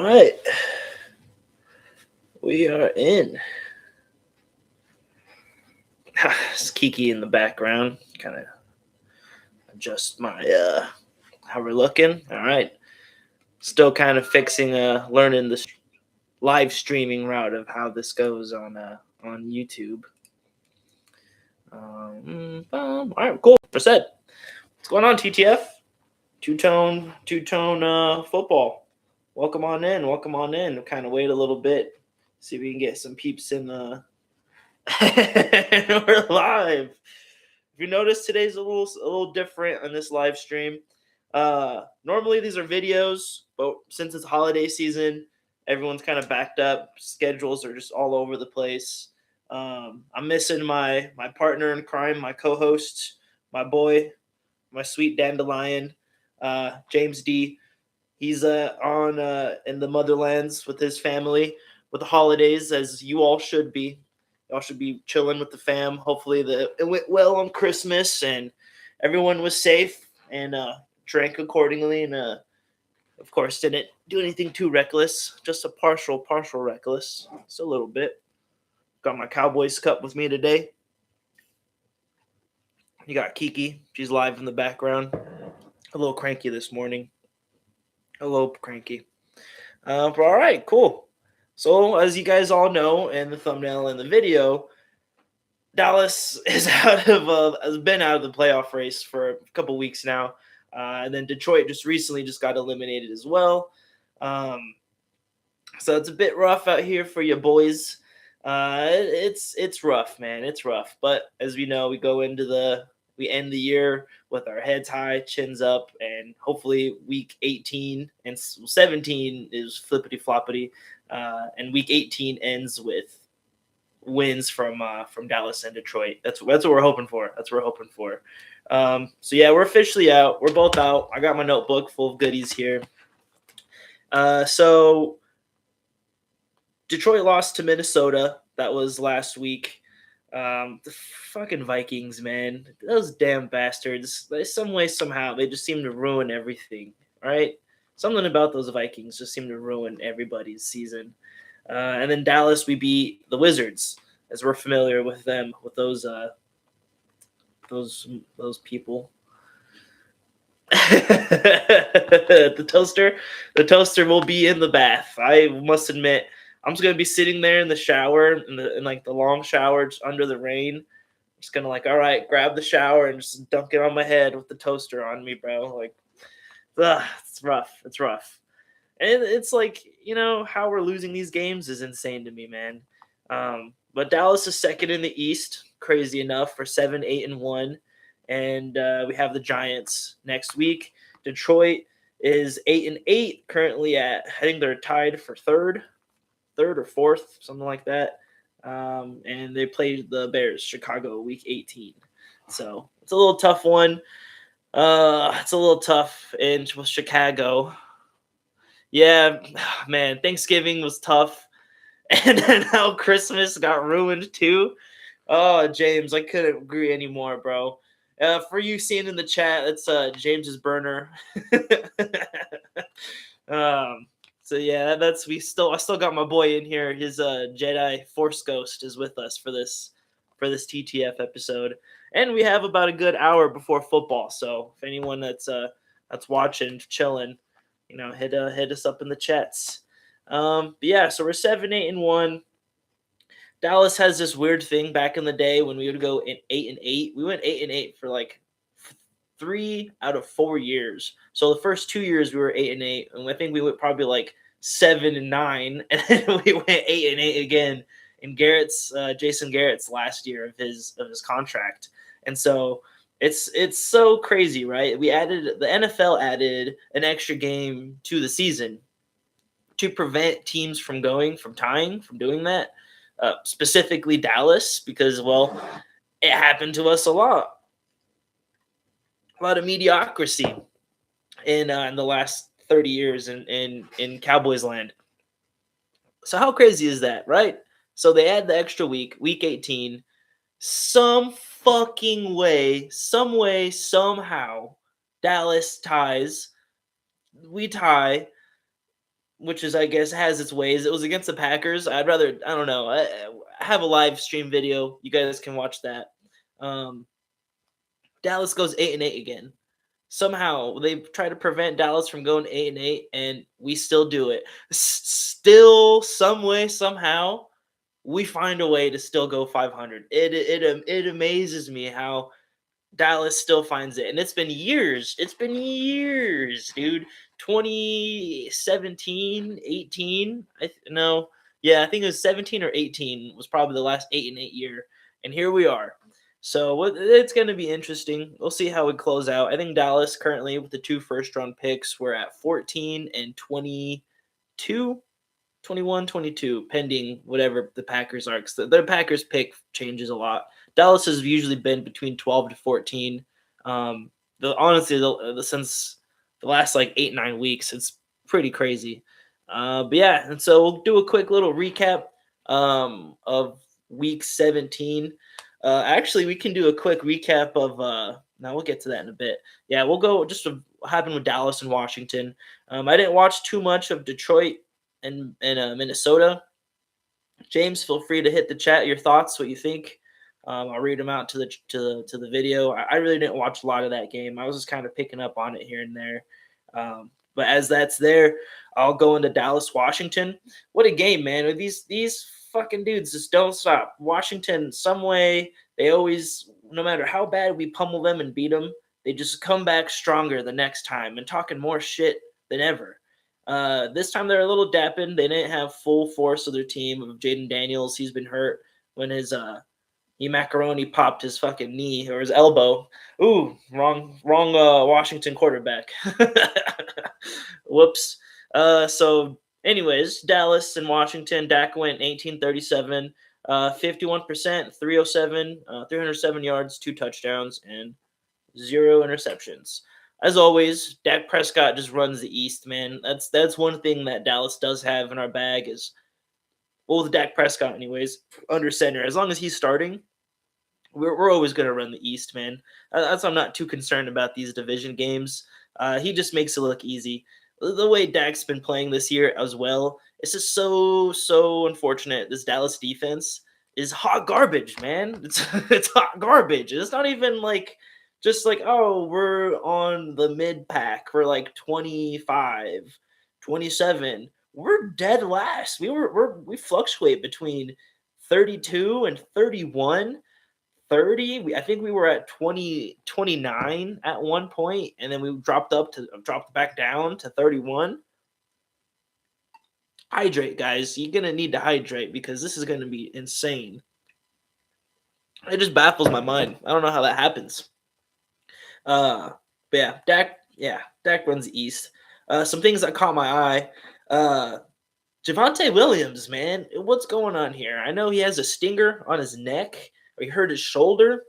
right. We are in. It's Kiki in the background. Kind of adjust my how we're looking. All right. Still kind of fixing learning the live streaming route of how this goes on YouTube. All right, cool. Percent. What's going on, TTF? Two-tone football. Welcome on in. We'll kind of wait a little bit, see if we can get some peeps in. We're live. If you notice, today's a little different on this live stream. Normally these are videos, but since it's holiday season, everyone's kind of backed up. Schedules are just all over the place. I'm missing my partner in crime, my co-host, my boy, my sweet dandelion, James D. He's on in the motherlands with his family with the holidays, as you all should be. Y'all should be chilling with the fam. Hopefully it went well on Christmas and everyone was safe and drank accordingly and of course didn't do anything too reckless. Just a partial reckless. Just a little bit. Got my Cowboys cup with me today. You got Kiki. She's live in the background. A little cranky this morning. A little cranky. But all right, cool. So as you guys all know in the thumbnail and the video, Dallas is has been out of the playoff race for a couple weeks now, and then Detroit just recently got eliminated as well. So it's a bit rough out here for you boys. It's rough, man. It's rough. But as we know, we end the year with our heads high, chins up, and hopefully week 18 and 17 is flippity floppity, and week 18 ends with wins from Dallas and Detroit. That's what we're hoping for. So yeah, we're officially out. We're both out. I got my notebook full of goodies here. So Detroit lost to Minnesota. That was last week. The fucking Vikings, man. Those damn bastards. Some way, somehow, they just seem to ruin everything. All right? Something about those Vikings just seem to ruin everybody's season. And then Dallas, we beat the Wizards, as we're familiar with them, with those people. The toaster will be in the bath. I must admit, I'm just gonna be sitting there in the shower, in the long shower, just under the rain. I'm just gonna all right, grab the shower and just dunk it on my head with the toaster on me, bro. It's rough. It's rough. And it's how we're losing these games is insane to me, man. But Dallas is second in the East, crazy enough, for 7-8-1. And we have the Giants next week. Detroit is 8-8 currently I think they're tied for third or fourth, something like that. And they played the Bears, Chicago, week 18. So it's a little tough one. It's a little tough with Chicago. Yeah, man, Thanksgiving was tough. And then how Christmas got ruined too. Oh, James, I couldn't agree anymore, bro. For you seeing in the chat, that's James's burner. So yeah, I still got my boy in here. His Jedi Force Ghost is with us for this TTF episode, and we have about a good hour before football. So if anyone that's watching, chilling, hit us up in the chats. But yeah, so we're 7-8-1. Dallas has this weird thing back in the day when we would go in 8-8. We went 8-8 for 3 out of 4 years. So the first 2 years we were 8-8, and I think we went probably 7-9, and then we went 8-8 again in Jason Garrett's last year of his contract. And so it's so crazy, right? The NFL added an extra game to the season to prevent teams from doing that. Specifically Dallas, because it happened to us a lot of mediocrity in the last 30 years in Cowboys land. So how crazy is that, right? So they add the extra week 18. Some fucking way, somehow, Dallas ties. We tie. which is, I guess, has its ways. It was against the Packers. I'd rather, I don't know. I have a live stream video. You guys can watch that. Um, Dallas goes 8-8 again. Somehow they try to prevent Dallas from going 8-8, and we still do it. Still, some way, somehow, we find a way to still go 500. It amazes me how Dallas still finds it. And it's been years. It's been years, dude. 2017, 18. No. Yeah, I think it was 17 or 18 was probably the last 8-8 year. And here we are. So it's going to be interesting. We'll see how we close out. I think Dallas currently with the 2 first-round picks, we're at 14 and 22. 21, 22, pending whatever the Packers are. Because the Packers pick changes a lot. Dallas has usually been between 12 to 14. Honestly, since the last like 8-9 weeks, it's pretty crazy. But yeah, and so we'll do a quick little recap of week 17. Actually, we can do a quick recap of. Now we'll get to that in a bit. Yeah, we'll go just what happened with Dallas and Washington. I didn't watch too much of Detroit and Minnesota. James, feel free to hit the chat your thoughts, what you think. I'll read them out to the video. I really didn't watch a lot of that game. I was just kind of picking up on it here and there. But as that's there, I'll go into Dallas, Washington. What a game, man! These fucking dudes just don't stop. Washington, some way they always, no matter how bad we pummel them and beat them, they just come back stronger the next time and talking more shit than ever. This time they're a little dapping. They didn't have full force of their team of Jaden Daniels. He's been hurt when he macaroni popped his fucking knee or his elbow. Ooh, wrong Washington quarterback. Whoops. So anyways, Dallas and Washington, Dak went 18-37, 51%, 307, 307 yards, 2 touchdowns, and 0 interceptions. As always, Dak Prescott just runs the East, man. That's one thing that Dallas does have in our bag is, well, with Dak Prescott, anyways, under center. As long as he's starting, we're always going to run the East, man. That's why I'm not too concerned about these division games. He just makes it look easy. The way Dak's been playing this year as well, it's just so unfortunate. This Dallas defense is hot garbage, man. It's hot garbage. It's not even like just like, oh, we're on the mid pack. We're like 25, 27. We're dead last. We fluctuate between 32 and 31. 30. I think we were at 29 at one point, and then we dropped back down to 31. Hydrate, guys. You're gonna need to hydrate because this is gonna be insane. It just baffles my mind. I don't know how that happens. But Dak runs the East. Some things that caught my eye. Javonte Williams, man, what's going on here? I know he has a stinger on his neck, or he hurt his shoulder.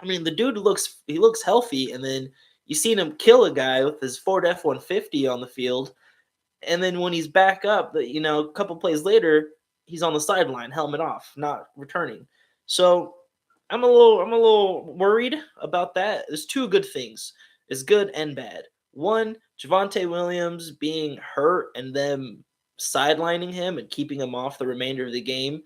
I mean, the dude looks healthy, and then you seen him kill a guy with his Ford F-150 on the field, and then when he's back up, a couple plays later, he's on the sideline, helmet off, not returning. So I'm a little worried about that. There's 2 good things. It's good and bad. One, Javonte Williams being hurt and them sidelining him and keeping him off the remainder of the game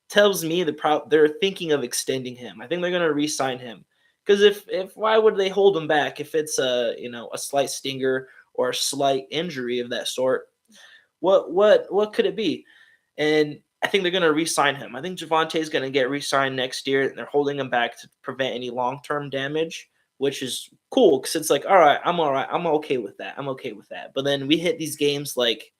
tells me they're thinking of extending him. I think they're going to re-sign him because if why would they hold him back if it's a slight stinger or a slight injury of that sort? What could it be? And I think they're going to re-sign him. I think Javonte is going to get re-signed next year, and they're holding him back to prevent any long-term damage, which is cool because it's like, all right. I'm okay with that. But then we hit these games like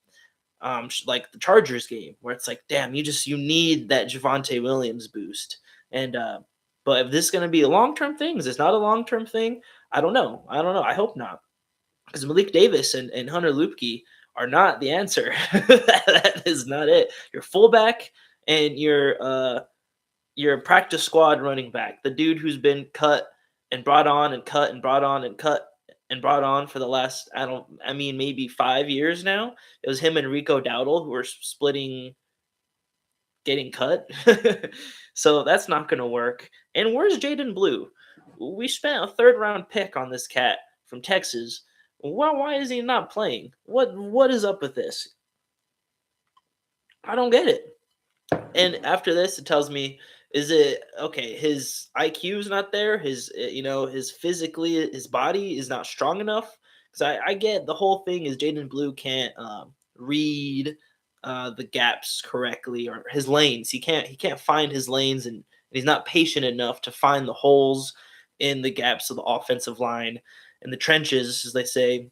the Chargers game where it's like, damn, you need that Javonte Williams boost. And but if this is going to be a long-term thing, is this not a long-term thing? I don't know. I hope not, because Malik Davis and Hunter Lupke are not the answer. That is not it. Your fullback and your practice squad running back, the dude who's been cut and brought on and cut and brought on and cut and brought on for the last, maybe 5 years now. It was him and Rico Dowdle who were splitting getting cut. So that's not going to work. And where's Jaden Blue? We spent a 3rd-round pick on this cat from Texas. Why is he not playing? What is up with this? I don't get it. And after this, it tells me, is it okay? His IQ is not there. His physically, his body is not strong enough. Because I get the whole thing is Jaden Blue can't read the gaps correctly or his lanes. He can't find his lanes, and he's not patient enough to find the holes in the gaps of the offensive line in the trenches, as they say.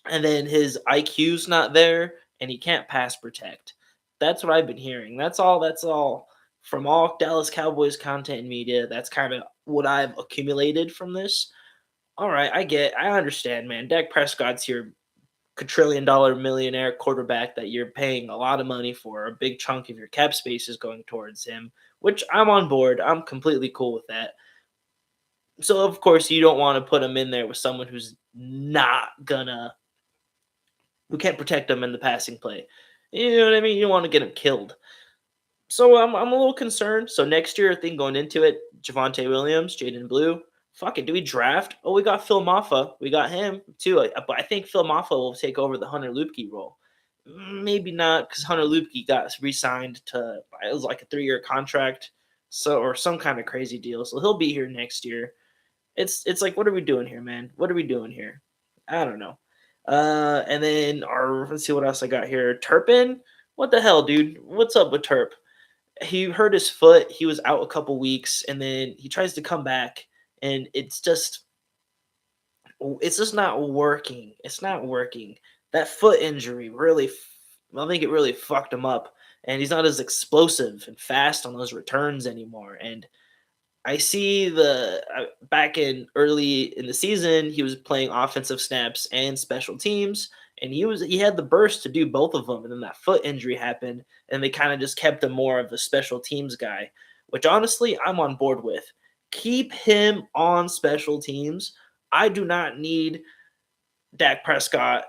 And then his IQ's not there, and he can't pass protect. That's what I've been hearing. That's all from all Dallas Cowboys content and media. That's kind of what I've accumulated from this. All right, I understand, man. Dak Prescott's your quadrillion-dollar millionaire quarterback that you're paying a lot of money for. A big chunk of your cap space is going towards him, which I'm on board. I'm completely cool with that. So of course you don't want to put him in there with someone who can't protect him in the passing play. You know what I mean? You don't want to get him killed. So I'm a little concerned. So next year, I think going into it, Javonte Williams, Jaden Blue. Fuck it. Do we draft? Oh, we got Phil Maffa. We got him too. But I think Phil Maffa will take over the Hunter Lupke role. Maybe not, because Hunter Lupke got re-signed to, it was like a 3-year contract, so, or some kind of crazy deal. So he'll be here next year. It's like, what are we doing here, man? What are we doing here? I don't know. And then let's see what else I got here. Turpin, what the hell, dude? What's up with Turp? He hurt his foot. He was out a couple weeks, and then he tries to come back, and it's just not working. It's not working. That foot injury really, I think it really fucked him up, and he's not as explosive and fast on those returns anymore. And I see back in early in the season, he was playing offensive snaps and special teams, and he had the burst to do both of them. And then that foot injury happened, and they kind of just kept him more of a special teams guy, which honestly I'm on board with. Keep him on special teams. I do not need Dak Prescott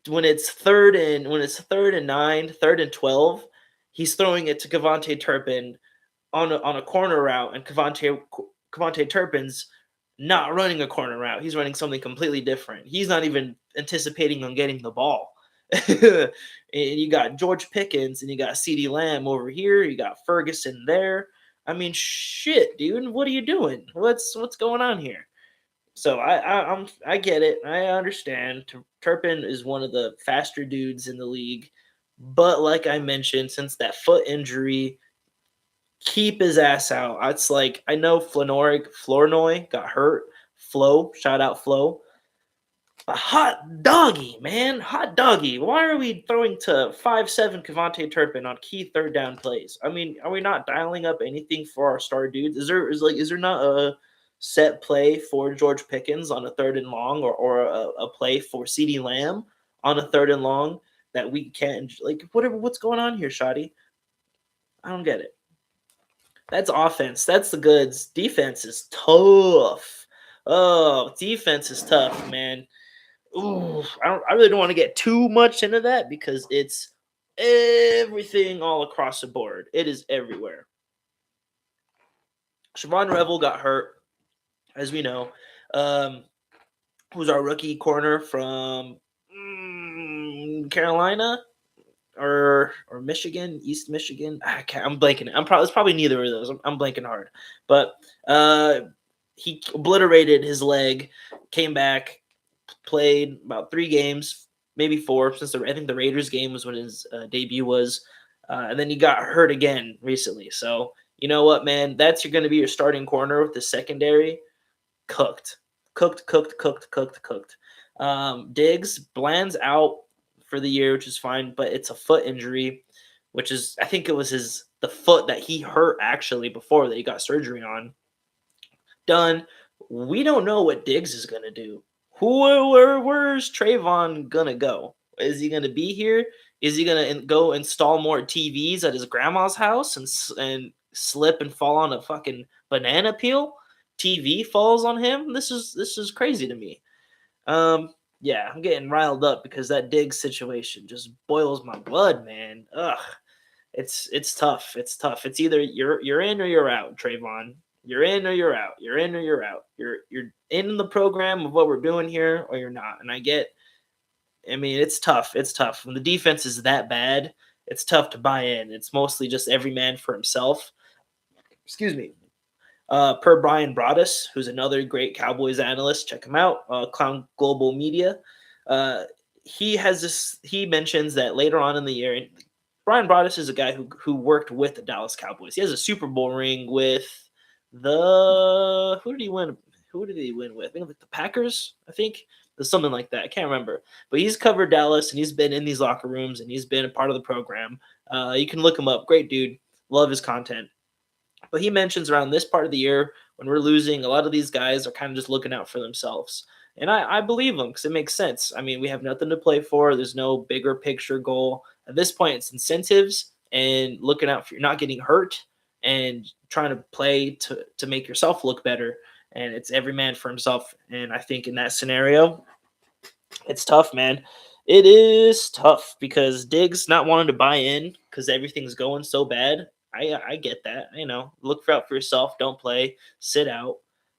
when it's third and 9, 3rd and 12. He's throwing it to Cavante Turpin on a corner route, and Cavante Turpin's not running a corner route. He's running something completely different. He's not even anticipating on getting the ball. And you got George Pickens and you got CeeDee Lamb over here. You got Ferguson there. I mean, shit, dude. What are you doing? What's going on here? So I get it. I understand. Turpin is one of the faster dudes in the league, but like I mentioned, since that foot injury, keep his ass out. It's like, I know Flournoy got hurt. Flo, shout out Flo. A hot doggy, man. Hot doggy. Why are we throwing to 5'7" Cavante Turpin on key third down plays? I mean, are we not dialing up anything for our star dudes? Is there not a set play for George Pickens on a 3rd and long, or a play for CeeDee Lamb on a 3rd and long that we can't, like, what's going on here, Shoddy? I don't get it. That's offense. That's the goods. Defense is tough. Oh, defense is tough, man. Ooh, I really don't want to get too much into that because it's everything all across the board. It is everywhere. Siobhan Revel got hurt, as we know. Who's our rookie corner from Carolina? Or Michigan, East Michigan. I'm blanking. It's probably neither of those. I'm blanking hard. But he obliterated his leg, came back, played about 3 games, maybe 4, since I think the Raiders game was when his debut was, and then he got hurt again recently. So you know what, man? That's going to be your starting corner with the secondary. Cooked. Diggs, Bland's out for the year, which is fine, but it's a foot injury, which is, I think it was the foot that he hurt actually before that he got surgery on. Done. We don't know what Diggs is gonna do. Where's Trayvon gonna go? Is he gonna be here? Is he gonna go install more TVs at his grandma's house and slip and fall on a fucking banana peel? TV falls on him. This is crazy to me. Yeah, I'm getting riled up because that Diggs situation just boils my blood, man. Ugh, it's tough. It's tough. It's either you're in or you're out, Trayvon. You're in or you're out. You're in or you're out. You're in the program of what we're doing here, or you're not. And I mean, it's tough. It's tough when the defense is that bad it's tough to buy in. It's mostly just every man for himself. Excuse me. Per Brian Broaddus, who's another great Cowboys analyst, check him out. Clown Global Media. Uh, he has this. He mentions that later on in the year, and Brian Broaddus is a guy who worked with the Dallas Cowboys. He has a Super Bowl ring with the who did he win? Who did he win with? I think like the Packers. I think there's something like that. I can't remember. But he's covered Dallas and he's been in these locker rooms and he's been a part of the program. You can look him up. Great dude. Love his content. But he mentions around this part of the year when we're losing, a lot of these guys are kind of just looking out for themselves. And I believe him because it makes sense. I mean, we have nothing to play for. There's no bigger picture goal. At this point, it's incentives and looking out for you're not getting hurt and trying to play to make yourself look better. And it's every man for himself. And I think in that scenario, it's tough, man. It is tough because Diggs not wanting to buy in because everything's going so bad. I get that. Look out for yourself. Don't play. Sit out.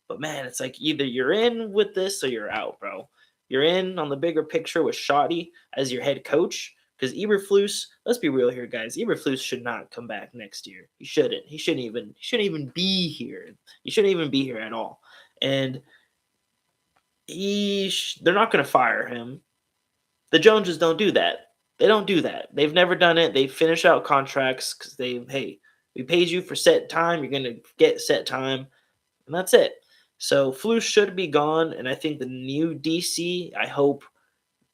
But man, it's like either you're in with this or you're out, bro. You're in on the bigger picture with Shoddy as your head coach because Eberflus. Let's be real here, guys. Eberflus should not come back next year. He shouldn't. He shouldn't even be here. He shouldn't even be here at all. And they're not going to fire him. The Joneses don't do that. They don't do that. They've never done it. They finish out contracts because hey, we paid you for set time. You're going to get set time. And that's it. So Flus should be gone. And I think the new DC, I hope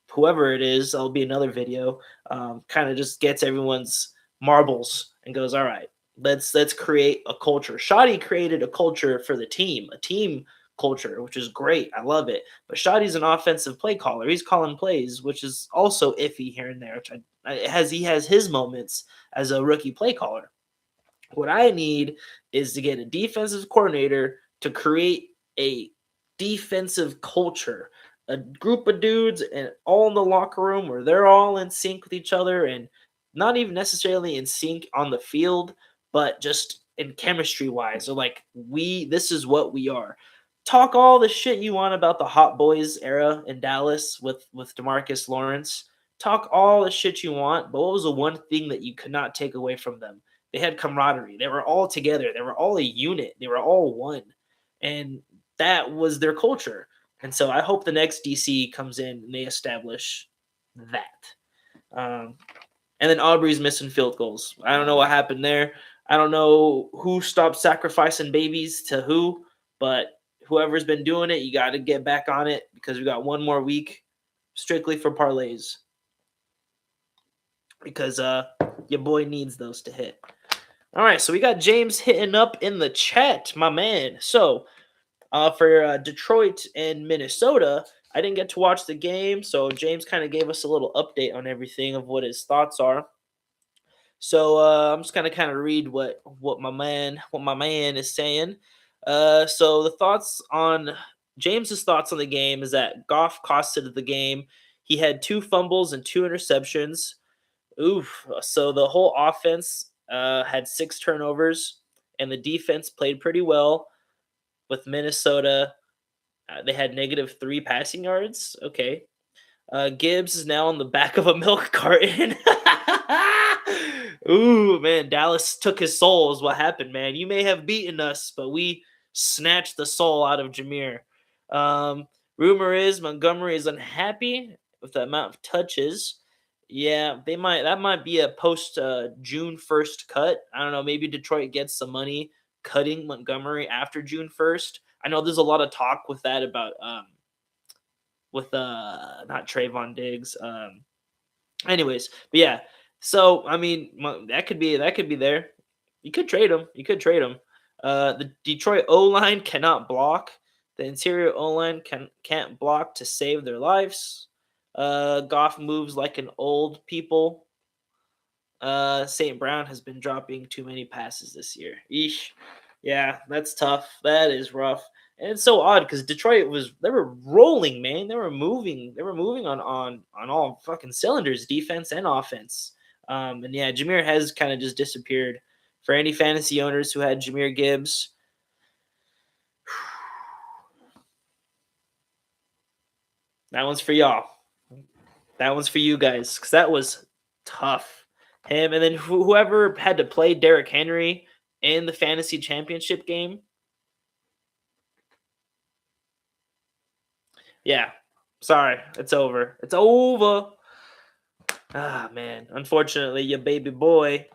whoever it is, that'll be another video, kind of just gets everyone's marbles and goes, all right, let's create a culture. Shoddy created a culture for the team, a team culture, which is great. I love it. But Shoddy's an offensive play caller. He's calling plays, which is also iffy here and there. Which he has his moments as a rookie play caller. What I need is to get a defensive coordinator to create a defensive culture, a group of dudes and all in the locker room where they're all in sync with each other and not even necessarily in sync on the field, but just in chemistry wise. So like this is what we are. Talk all the shit you want about the Hot Boys era in Dallas with DeMarcus Lawrence. Talk all the shit you want, but what was the one thing that you could not take away from them? They had camaraderie. They were all together. They were all a unit. They were all one. And that was their culture. And so I hope the next DC comes in and they establish that. And then Aubrey's missing field goals. I don't know what happened there. I don't know who stopped sacrificing babies to who, but whoever's been doing it, you got to get back on it because we got one more week strictly for parlays. Because your boy needs those to hit. All right, so we got James hitting up in the chat, my man. So for Detroit and Minnesota, I didn't get to watch the game, so James kind of gave us a little update on everything of what his thoughts are. So I'm just gonna kind of read what my man is saying. So the thoughts on James's thoughts on the game is that Goff costed the game. He had 2 fumbles and 2 interceptions. Oof. So the whole offense had 6 turnovers, and the defense played pretty well. With Minnesota, they had -3 passing yards. Okay. Gibbs is now on the back of a milk carton. Ooh, man. Dallas took his soul is what happened, man. You may have beaten us, but we snatched the soul out of Jameer. Rumor is Montgomery is unhappy with the amount of touches. Yeah, that might be a post June 1st cut. I don't know, maybe Detroit gets some money cutting Montgomery after June 1st. I know there's a lot of talk with that about with not Trayvon Diggs. Anyways, but yeah. So I mean that could be there. You could trade him. The Detroit O line cannot block. The interior O line can't block to save their lives. Goff moves like an old people. St. Brown has been dropping too many passes this year. Eesh. Yeah, that's tough. That is rough. And it's so odd because Detroit they were rolling, man. They were moving on all fucking cylinders, defense and offense. And yeah, Jameer has kind of just disappeared. For any fantasy owners who had Jameer Gibbs, that one's for y'all. That one's for you guys because that was tough. Him, and then whoever had to play Derrick Henry in the fantasy championship game. Yeah, sorry, it's over. It's over. Ah, man. Unfortunately, your baby boy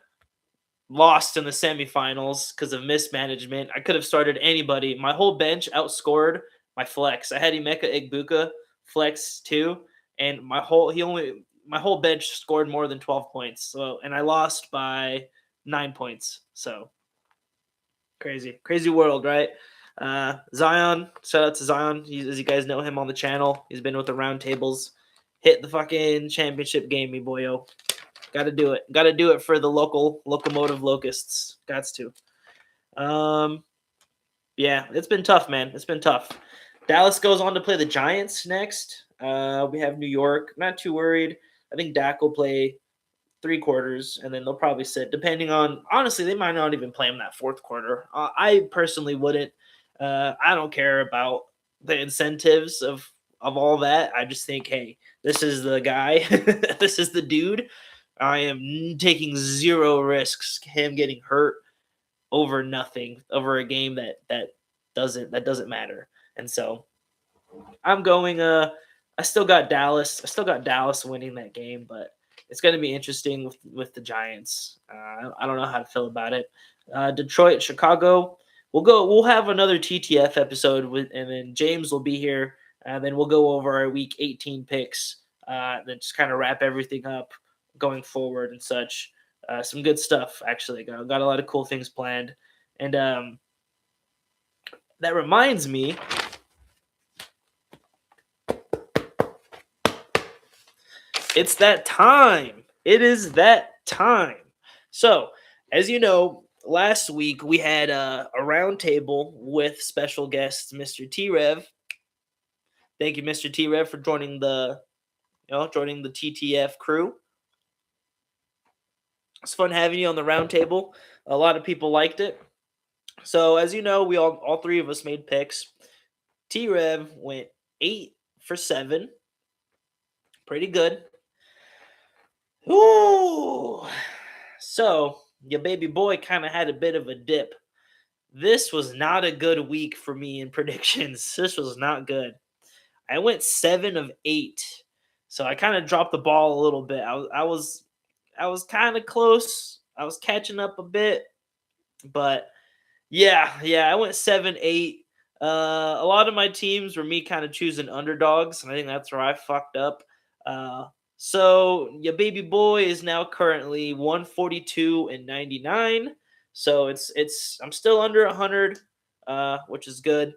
lost in the semifinals because of mismanagement. I could have started anybody. My whole bench outscored my flex. I had Emeka Egbuka flex too, and my whole bench scored more than 12 points. So, and I lost by 9 points. So crazy, crazy world, right? Zion, shout out to Zion. As you guys know him on the channel, he's been with the roundtables. Hit the fucking championship game, me boyo. Got to do it. Got to do it for the locomotive locusts. Gots to. Yeah, it's been tough, man. It's been tough. Dallas goes on to play the Giants next. We have New York. Not too worried. I think Dak will play 3 quarters, and then they'll probably sit. Depending on, honestly, they might not even play him that fourth quarter. I personally wouldn't. I don't care about the incentives of all that. I just think, hey, this is the guy. This is the dude. I am taking zero risks. Him getting hurt over nothing, over a game that doesn't matter. And so I'm going. I still got Dallas. I still got Dallas winning that game, but it's going to be interesting with the Giants. I don't know how to feel about it. Detroit, Chicago. We'll have another TTF episode and then James will be here. And then we'll go over our Week 18 picks. Then just kind of wrap everything up going forward and such. Some good stuff actually. Got a lot of cool things planned, and that reminds me. It's that time. It is that time. So, as you know, last week we had a roundtable with special guest Mr. T Rev. Thank you, Mr. T Rev, for joining the TTF crew. It's fun having you on the roundtable. A lot of people liked it. So, as you know, we all three of us made picks. T Rev went 8 for 7. Pretty good. Ooh. So, your baby boy kind of had a bit of a dip. This was not a good week for me in predictions. This was not good. I went 7 of 8. So I kind of dropped the ball a little bit. I was kind of close. I was catching up a bit, but yeah, I went 7-8. A lot of my teams were me kind of choosing underdogs, and I think that's where I fucked up. So your baby boy is now currently 142-99. So I'm still under 100, which is good,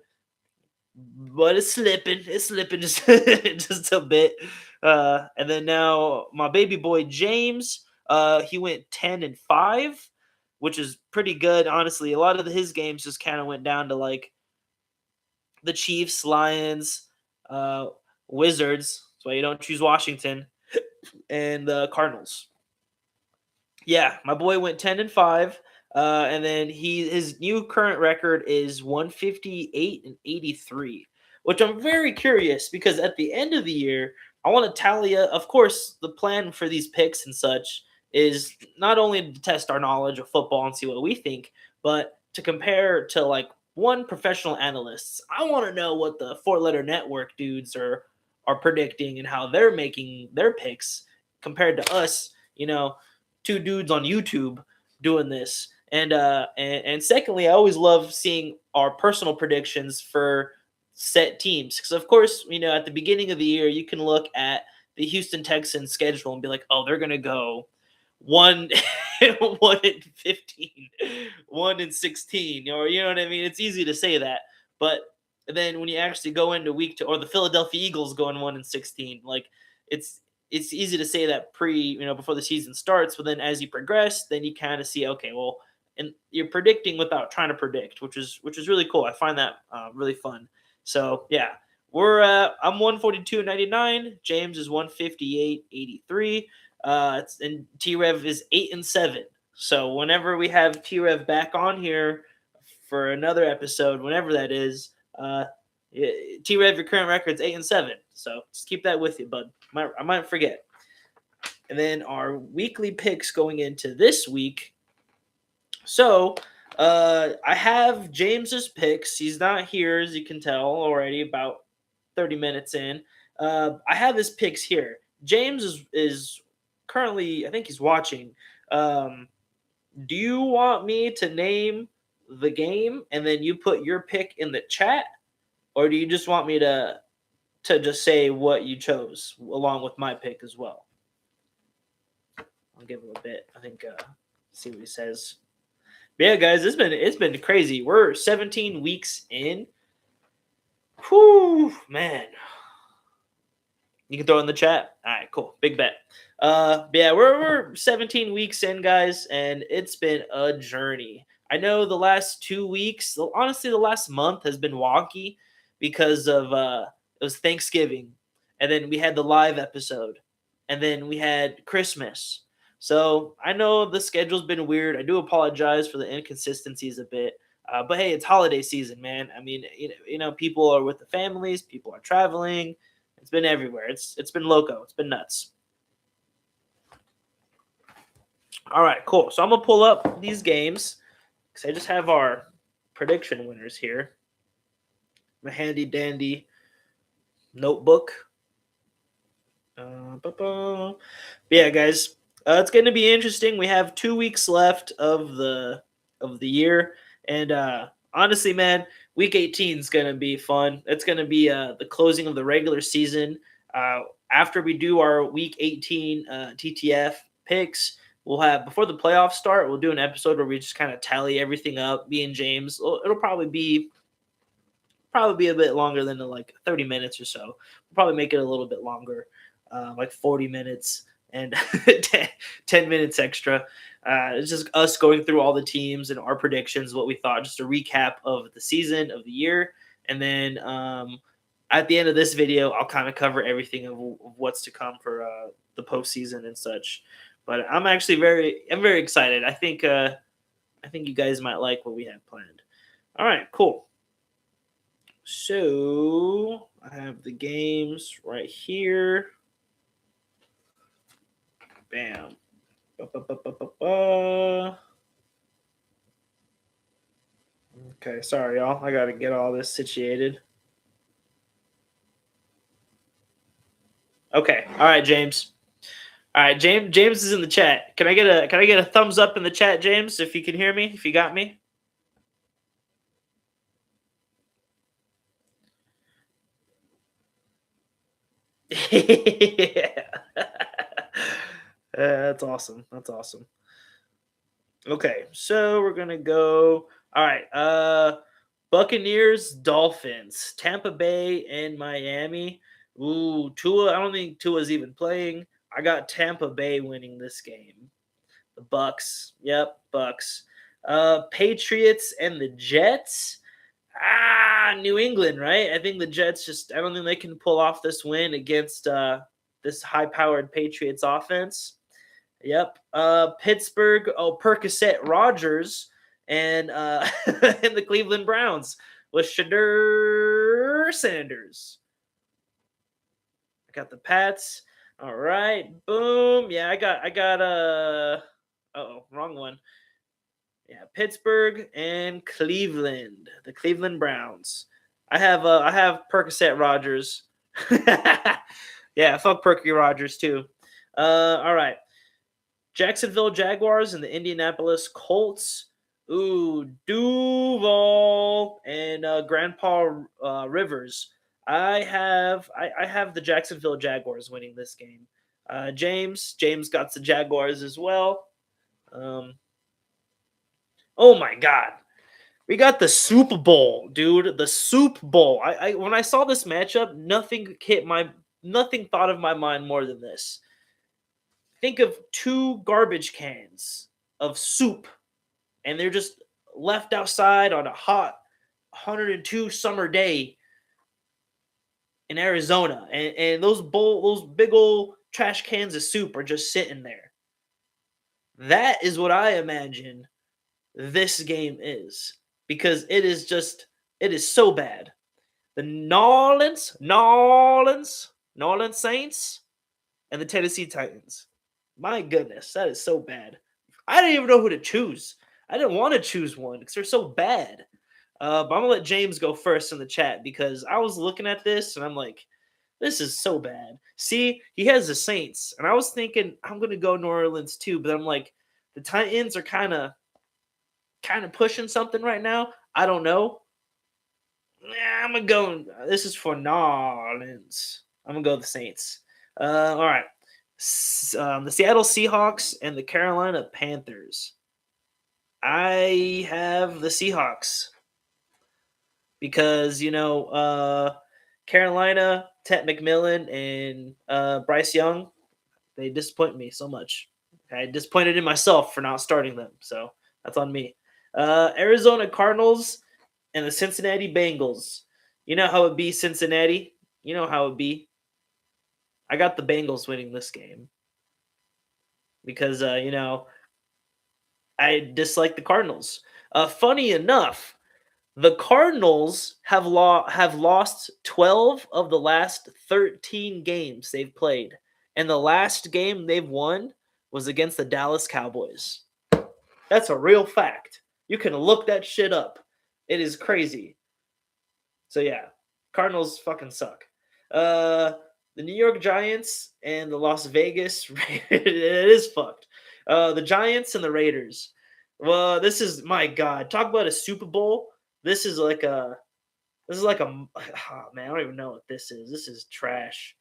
but it's slipping. It's slipping just just a bit. And then now my baby boy James, he went 10-5, which is pretty good. Honestly, a lot of his games just kind of went down to like the Chiefs, Lions, Wizards. That's why you don't choose Washington, and the Cardinals. Yeah, my boy went 10-5, and then his new current record is 158-83, which I'm very curious because at the end of the year, I want to tally. Of course, the plan for these picks and such is not only to test our knowledge of football and see what we think, but to compare to like one professional analysts. I want to know what the four-letter network dudes are predicting and how they're making their picks compared to us. Two dudes on YouTube doing this. And secondly, I always love seeing our personal predictions for set teams because of course, at the beginning of the year, you can look at the Houston Texans schedule and be like, oh, they're gonna go 1 1-15, 1-16, or you know what I mean. It's easy to say that, but then when you actually go into week 2, or the Philadelphia Eagles going 1-16, like it's easy to say that before the season starts, but then as you progress, then you kind of see, okay, well, and you're predicting without trying to predict, which is really cool. I find that really fun. So yeah, I'm 142-99. James is 158-83. And T Rev is 8-7. So whenever we have T Rev back on here for another episode, whenever that is, T Rev, your current record's 8-7. So just keep that with you, bud. I might forget. and then our weekly picks going into this week. So I have James's picks. He's not here, as you can tell already. About 30 minutes in, I have his picks here. James is currently, I think he's watching. Um, do you want me to name the game and then you put your pick in the chat, or do you just want me to just say what you chose along with my pick as well? I'll give him a bit. I think see what he says. But yeah, guys, it's been crazy. We're 17 weeks in. Whew, man. You can throw it in the chat. All right, cool. Big bet. But yeah, we're 17 weeks in, guys, and it's been a journey. I know the last 2 weeks, honestly, the last month has been wonky because of it was Thanksgiving, and then we had the live episode, and then we had Christmas. So I know the schedule's been weird. I do apologize for the inconsistencies a bit. But hey, it's holiday season, man. I mean, people are with the families, people are traveling. It's been everywhere. It's been loco. It's been nuts. All right, cool. So I'm gonna pull up these games because I just have our prediction winners here. My handy dandy notebook. But yeah, guys, it's going to be interesting. We have 2 weeks left of the year, and honestly, man, week 18 is going to be fun. It's going to be the closing of the regular season. After we do our week 18 TTF picks, we'll have before the playoffs start. We'll do an episode where we just kind of tally everything up. Me and James. It'll probably be a bit longer than like 30 minutes or so. We'll probably make it a little bit longer, like 40 minutes and 10 minutes extra. It's just us going through all the teams and our predictions, what we thought, just a recap of the season, of the year. And then at the end of this video, I'll kind of cover everything of what's to come for the postseason and such. But I'm actually very excited. I think you guys might like what we have planned. All right, cool. So I have the games right here. Bam. Okay, sorry, y'all. I got to get all this situated. Okay. All right, James. All right, James is in the chat. Can I get a thumbs up in the chat, James, if you can hear me, if you got me? Yeah. That's awesome. That's awesome. Okay, so we're gonna go. All right, Buccaneers, Dolphins, Tampa Bay, and Miami. Ooh, Tua. I don't think Tua's even playing. I got Tampa Bay winning this game. The Bucks. Yep, Bucks. Patriots and the Jets. New England, right? I think the Jets I don't think they can pull off this win against this high-powered Patriots offense. Yep. Pittsburgh, Percocet Rogers and and the Cleveland Browns with Shadur Sanders. I got the Pats. All right. Boom. Yeah, I got wrong one. Yeah, Pittsburgh and Cleveland. The Cleveland Browns. I have Percocet Rogers. Yeah, fuck Perky Rogers too. All right. Jacksonville Jaguars and the Indianapolis Colts. Ooh, Duval and Grandpa Rivers. I have the Jacksonville Jaguars winning this game. James got the Jaguars as well. Oh my God, we got the Super Bowl, dude. The Super Bowl. I when I saw this matchup, nothing thought of my mind more than this. Think of 2 garbage cans of soup, and they're just left outside on a hot 102 summer day in Arizona, and those big old trash cans of soup are just sitting there. That is what I imagine this game is, because it is so bad. The New Orleans Saints and the Tennessee Titans. My goodness, that is so bad. I didn't even know who to choose. I didn't want to choose one because they're so bad. But I'm gonna let James go first in the chat because I was looking at this and I'm like, this is so bad. See, he has the Saints, and I was thinking I'm gonna go New Orleans too, but I'm like, the Titans are kind of pushing something right now. I don't know. Yeah, I'm gonna go. This is for New Orleans. I'm gonna go the Saints. All right. The Seattle Seahawks and the Carolina Panthers. I have the Seahawks because Carolina, Ted McMillan, and Bryce Young. They disappoint me so much. I disappointed in myself for not starting them, so that's on me. Arizona Cardinals and the Cincinnati Bengals. You know how it be, Cincinnati. You know how it be. I got the Bengals winning this game because I dislike the Cardinals. Funny enough, the Cardinals have lost 12 of the last 13 games they've played, and the last game they've won was against the Dallas Cowboys. That's a real fact. You can look that shit up. It is crazy. So yeah, Cardinals fucking suck. The New York Giants and the Las Vegas it is fucked. The Giants and the Raiders. Well, this is my god. Talk about a Super Bowl. This is like a oh, man. I don't even know what this is. This is trash.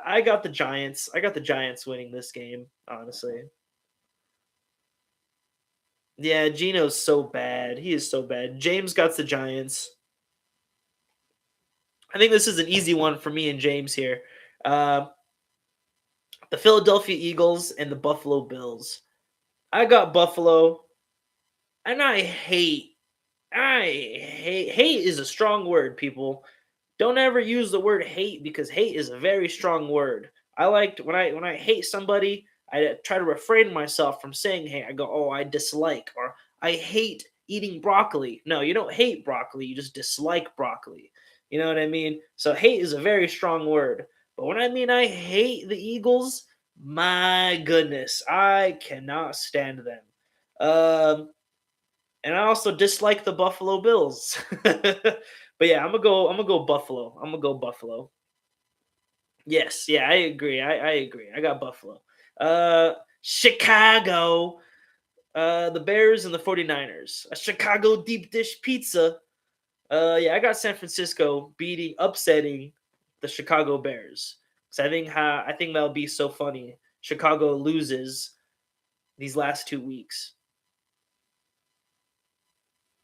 I got the Giants. I got the Giants winning this game. Honestly. Yeah, Gino's so bad. He is so bad. James got the Giants. I think this is an easy one for me and James here. Uh, the Philadelphia Eagles and the Buffalo Bills. I got Buffalo, and I hate is a strong word, people. Don't ever use the word hate because hate is a very strong word. I liked when I hate somebody, I try to refrain myself from saying hate. I go, oh, I dislike or I hate eating broccoli. No, you don't hate broccoli, you just dislike broccoli. You know what I mean? So hate is a very strong word. But when I mean I hate the Eagles, my goodness, I cannot stand them. And I also dislike the Buffalo Bills. But yeah, I'm gonna go Buffalo. I'm gonna go Buffalo. Yes, yeah, I agree. I agree. I got Buffalo. Chicago, the Bears and the 49ers. A Chicago deep dish pizza. Yeah, I got San Francisco upsetting the Chicago Bears. Because I think that'll be so funny. Chicago loses these last 2 weeks.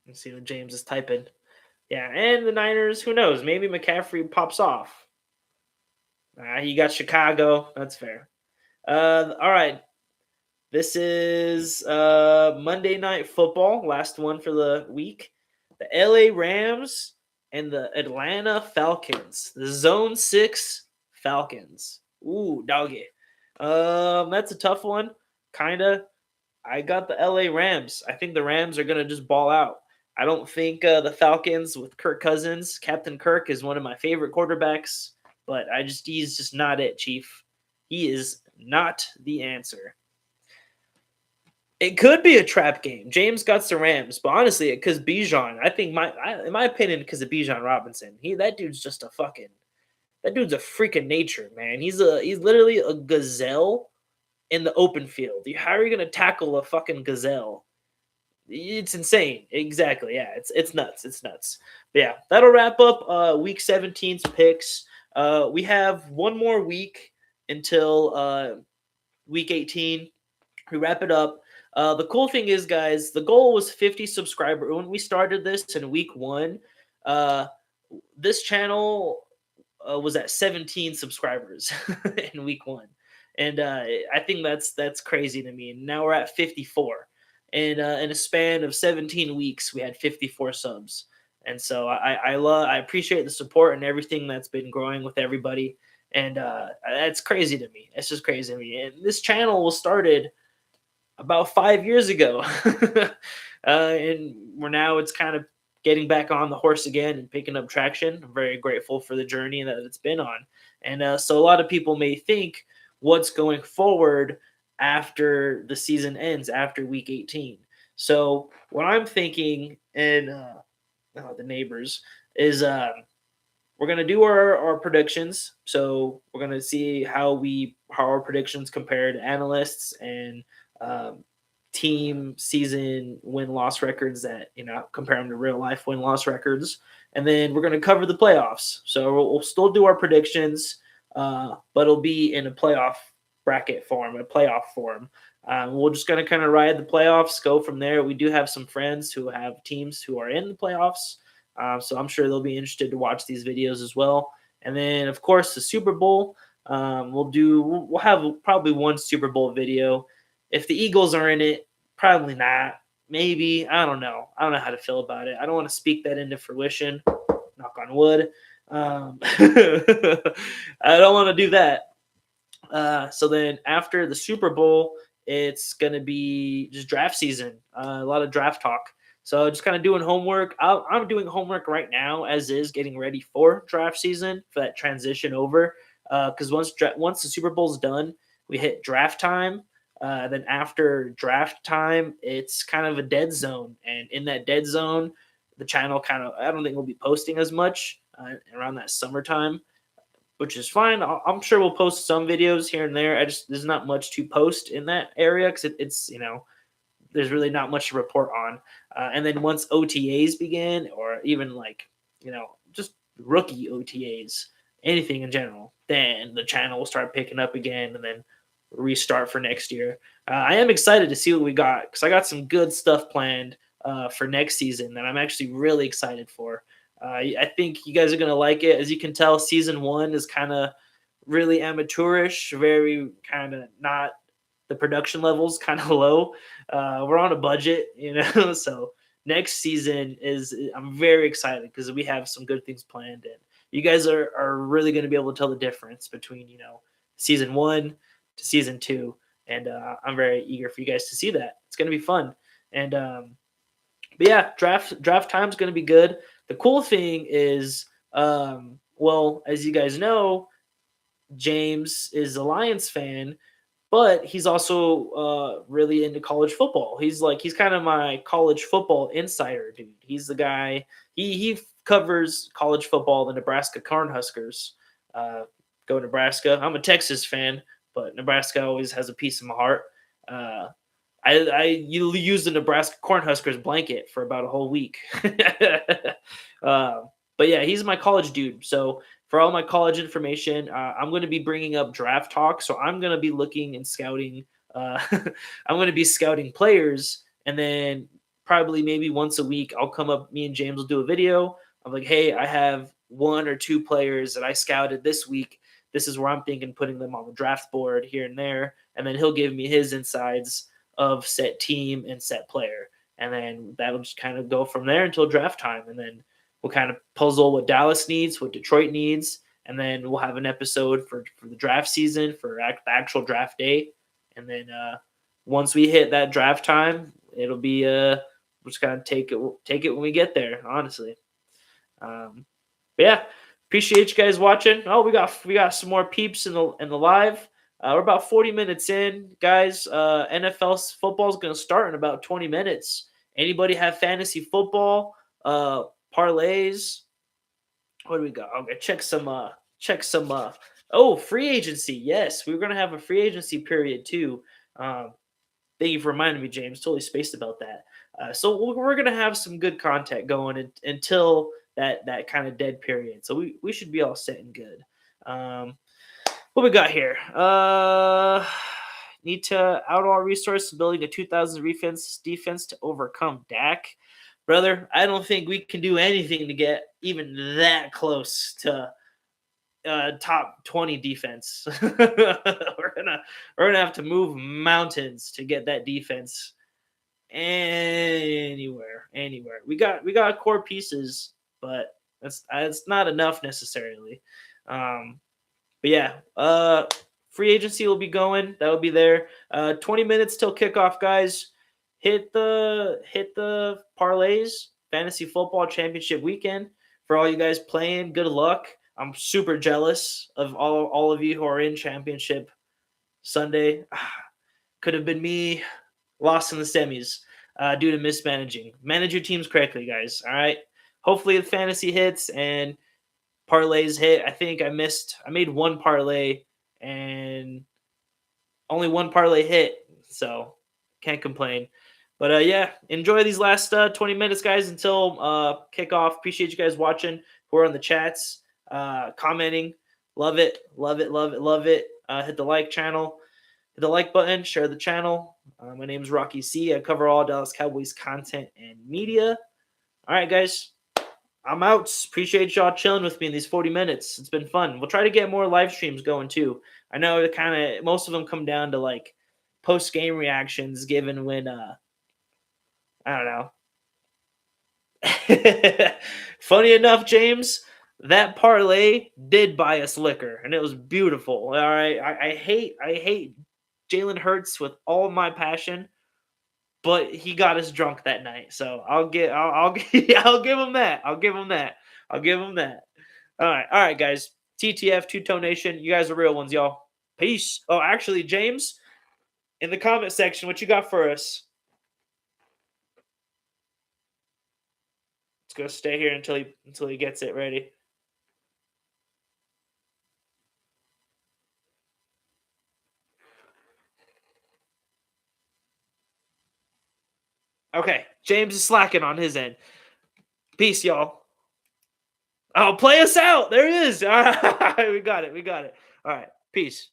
Let's see what James is typing. Yeah, and the Niners, who knows? Maybe McCaffrey pops off. He got Chicago. That's fair. All right. This is Monday Night Football, last one for the week. The LA Rams and the Atlanta Falcons. The Zone 6 Falcons. Ooh, doggy. That's a tough one. Kinda. I got the LA Rams. I think the Rams are gonna just ball out. I don't think the Falcons with Kirk Cousins, Captain Kirk, is one of my favorite quarterbacks, but he's just not it, Chief. He is not the answer. It could be a trap game. James got the Rams, but honestly, because Bijan, I think in my opinion, because of Bijan Robinson, that dude's just that dude's a freaking nature, man. He's literally a gazelle in the open field. How are you gonna tackle a fucking gazelle? It's insane. Exactly. Yeah, it's nuts. It's nuts. But yeah, that'll wrap up week 17's picks. We have one more week until week 18. We wrap it up. The cool thing is, guys, the goal was 50 subscribers. When we started this in week 1, this channel was at 17 subscribers in week 1. And I think that's crazy to me. And now we're at 54. And in a span of 17 weeks, we had 54 subs. And so I appreciate the support and everything that's been growing with everybody. And that's crazy to me. It's just crazy to me. And this channel was started about 5 years ago. And it's kind of getting back on the horse again and picking up traction. I'm very grateful for the journey that it's been on. And so a lot of people may think what's going forward after the season ends, after week 18. So what I'm thinking, and the neighbors, is we're gonna do our predictions. So we're gonna see how our predictions compare to analysts and um, team season win loss records that compare them to real life win loss records, and then we're gonna cover the playoffs. So we'll still do our predictions, but it'll be in a playoff bracket form, a playoff form. We're just gonna kind of ride the playoffs, go from there. We do have some friends who have teams who are in the playoffs. So I'm sure they'll be interested to watch these videos as well. And then, of course, the Super Bowl. We'll have probably one Super Bowl video. If the Eagles are in it, probably not. Maybe, I don't know. I don't know how to feel about it. I don't want to speak that into fruition. Knock on wood. I don't want to do that. So then after the Super Bowl, it's gonna be just draft season. A lot of draft talk. So just kind of doing homework. I'm doing homework right now, as is getting ready for draft season for that transition over. Because once the Super Bowl's done, we hit draft time. Then after draft time, it's kind of a dead zone, and in that dead zone, the channel I don't think we'll be posting as much around that summertime, which is fine. I'm sure we'll post some videos here and there. There's not much to post in that area because it's there's really not much to report on. And then once OTAs begin, or even just rookie OTAs, anything in general, then the channel will start picking up again, and then restart for next year. I am excited to see what we got because I got some good stuff planned for next season that I'm actually really excited for. I think you guys are going to like it. As you can tell, season one is kind of really amateurish, very kind of not, the production levels kind of low. We're on a budget, so next season I'm very excited because we have some good things planned, and you guys are really going to be able to tell the difference between, season one to season two. And I'm very eager for you guys to see that. It's going to be fun. And but yeah, draft time's going to be good. The cool thing is, well, as you guys know, James is a Lions fan, but he's also really into college football. He's kind of my college football insider dude. He's the guy. He covers college football, the Nebraska Cornhuskers. Go Nebraska. I'm a Texas fan, but Nebraska always has a piece in my heart. Uh, you use the Nebraska Cornhuskers blanket for about a whole week. But yeah, he's my college dude. So for all my college information, I'm going to be bringing up draft talk. So I'm going to be looking and scouting. I'm going to be scouting players, and then probably maybe once a week, I'll come up. Me and James will do a video. I'm like, hey, I have one or two players that I scouted this week. This is where I'm thinking putting them on the draft board here and there, and then he'll give me his insides of set team and set player, and then that'll just kind of go from there until draft time, and then we'll kind of puzzle what Dallas needs, what Detroit needs, and then we'll have an episode for the draft season, for the actual draft day. And then once we hit that draft time, it'll be we'll just kind of take it when we get there, honestly. But yeah, appreciate you guys watching. Oh, we got some more peeps in the live. We're about 40 minutes in, guys. NFL football is going to start in about 20 minutes. Anybody have fantasy football? Parlays? What do we got? Okay, check some. Free agency. Yes, we're going to have a free agency period too. Thank you for reminding me, James. Totally spaced about that. So we're going to have some good content going until that kind of dead period. So we should be all set and good. What we got here? Need to outlaw resources building a 2000 defense to overcome Dak. Brother, I don't think we can do anything to get even that close to top 20 defense. we're gonna have to move mountains to get that defense anywhere. We got core pieces, but that's not enough necessarily. But yeah, free agency will be going. That'll be there. 20 minutes till kickoff, guys. Hit the parlays. Fantasy football championship weekend for all you guys playing. Good luck. I'm super jealous of all of you who are in championship Sunday. Could have been me lost in the semis due to mismanaging. Manage your teams correctly, guys. All right. Hopefully the fantasy hits and parlays hit. I think I made one parlay and only one parlay hit, so can't complain. But yeah, enjoy these last 20 minutes, guys, until kickoff. Appreciate you guys watching. Who are on the chats, commenting. Love it, love it, love it, love it. Hit the like channel, hit the like button, share the channel. My name is Rocky C. I cover all Dallas Cowboys content and media. All right, guys. I'm out. Appreciate y'all chilling with me in these 40 minutes. It's been fun. We'll try to get more live streams going too. I know it kind of most of them come down to like post game reactions given when I don't know. Funny enough, James, that parlay did buy us liquor and it was beautiful. All right. I hate Jalen Hurts with all my passion, but he got us drunk that night. So I'll I'll give him that. I'll give him that. I'll give him that. All right, guys. TTF, Two Tone Nation. You guys are real ones, y'all. Peace. Oh, actually, James, in the comment section, what you got for us? Let's go stay here until he gets it ready. Okay, James is slacking on his end. Peace, y'all. Oh, play us out. There it is. All right, we got it. We got it. All right, peace.